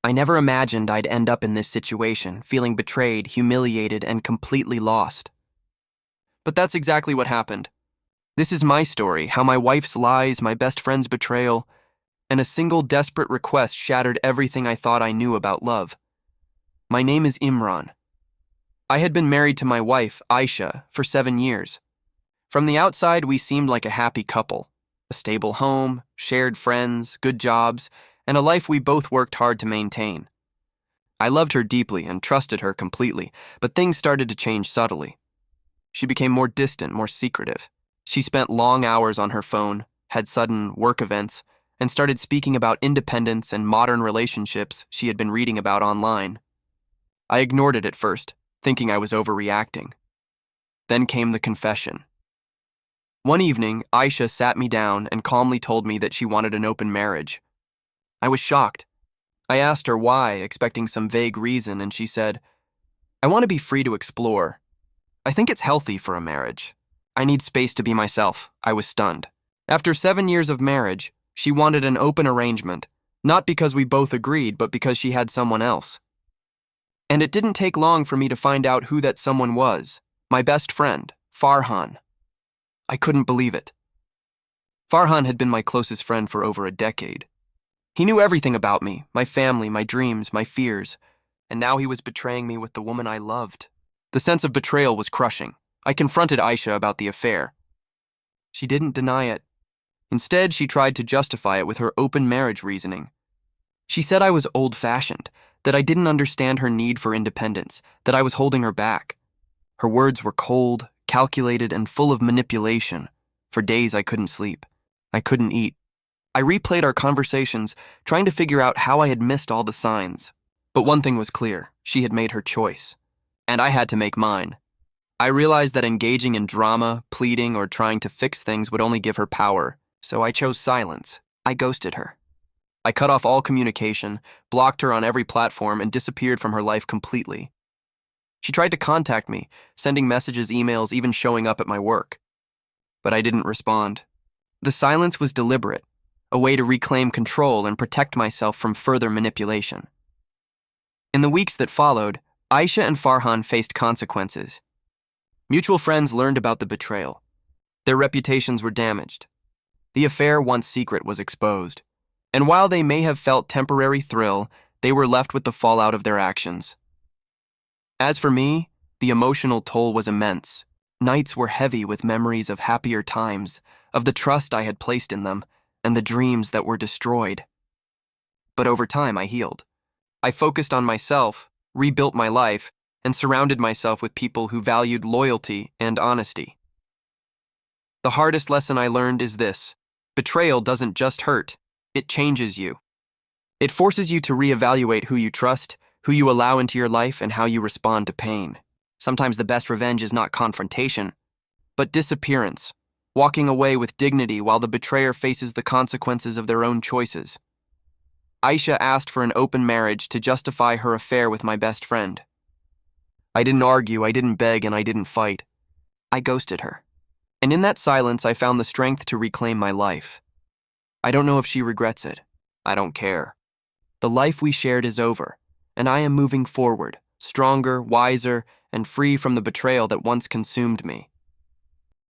I never imagined I'd end up in this situation, feeling betrayed, humiliated, and completely lost. But that's exactly what happened. This is my story, how my wife's lies, my best friend's betrayal, and a single desperate request shattered everything I thought I knew about love. My name is Imran. I had been married to my wife, Ayesha, for 7 years. From the outside, we seemed like a happy couple. A stable home, shared friends, good jobs, and a life we both worked hard to maintain. I loved her deeply and trusted her completely, but things started to change subtly. She became more distant, more secretive. She spent long hours on her phone, had sudden work events, and started speaking about independence and modern relationships she had been reading about online. I ignored it at first, thinking I was overreacting. Then came the confession. One evening, Ayesha sat me down and calmly told me that she wanted an open marriage. I was shocked. I asked her why, expecting some vague reason, and she said, "I want to be free to explore. I think it's healthy for a marriage. I need space to be myself." I was stunned. After 7 years of marriage, she wanted an open arrangement, not because we both agreed, but because she had someone else. And it didn't take long for me to find out who that someone was, my best friend, Farhan. I couldn't believe it. Farhan had been my closest friend for over a decade. He knew everything about me, my family, my dreams, my fears, and now he was betraying me with the woman I loved. The sense of betrayal was crushing. I confronted Ayesha about the affair. She didn't deny it. Instead, she tried to justify it with her open marriage reasoning. She said I was old-fashioned, that I didn't understand her need for independence, that I was holding her back. Her words were cold, calculated, and full of manipulation. For days I couldn't sleep. I couldn't eat. I replayed our conversations, trying to figure out how I had missed all the signs. But one thing was clear: she had made her choice. And I had to make mine. I realized that engaging in drama, pleading, or trying to fix things would only give her power, so I chose silence. I ghosted her. I cut off all communication, blocked her on every platform, and disappeared from her life completely. She tried to contact me, sending messages, emails, even showing up at my work. But I didn't respond. The silence was deliberate, a way to reclaim control and protect myself from further manipulation. In the weeks that followed, Ayesha and Farhan faced consequences. Mutual friends learned about the betrayal. Their reputations were damaged. The affair, once secret, was exposed. And while they may have felt temporary thrill, they were left with the fallout of their actions. As for me, the emotional toll was immense. Nights were heavy with memories of happier times, of the trust I had placed in them, and the dreams that were destroyed. But over time, I healed. I focused on myself, rebuilt my life, and surrounded myself with people who valued loyalty and honesty. The hardest lesson I learned is this: betrayal doesn't just hurt, it changes you. It forces you to reevaluate who you trust, who you allow into your life, and how you respond to pain. Sometimes the best revenge is not confrontation, but disappearance, walking away with dignity while the betrayer faces the consequences of their own choices. Ayesha asked for an open marriage to justify her affair with my best friend. I didn't argue, I didn't beg, and I didn't fight. I ghosted her. And in that silence, I found the strength to reclaim my life. I don't know if she regrets it. I don't care. The life we shared is over, and I am moving forward, stronger, wiser, and free from the betrayal that once consumed me.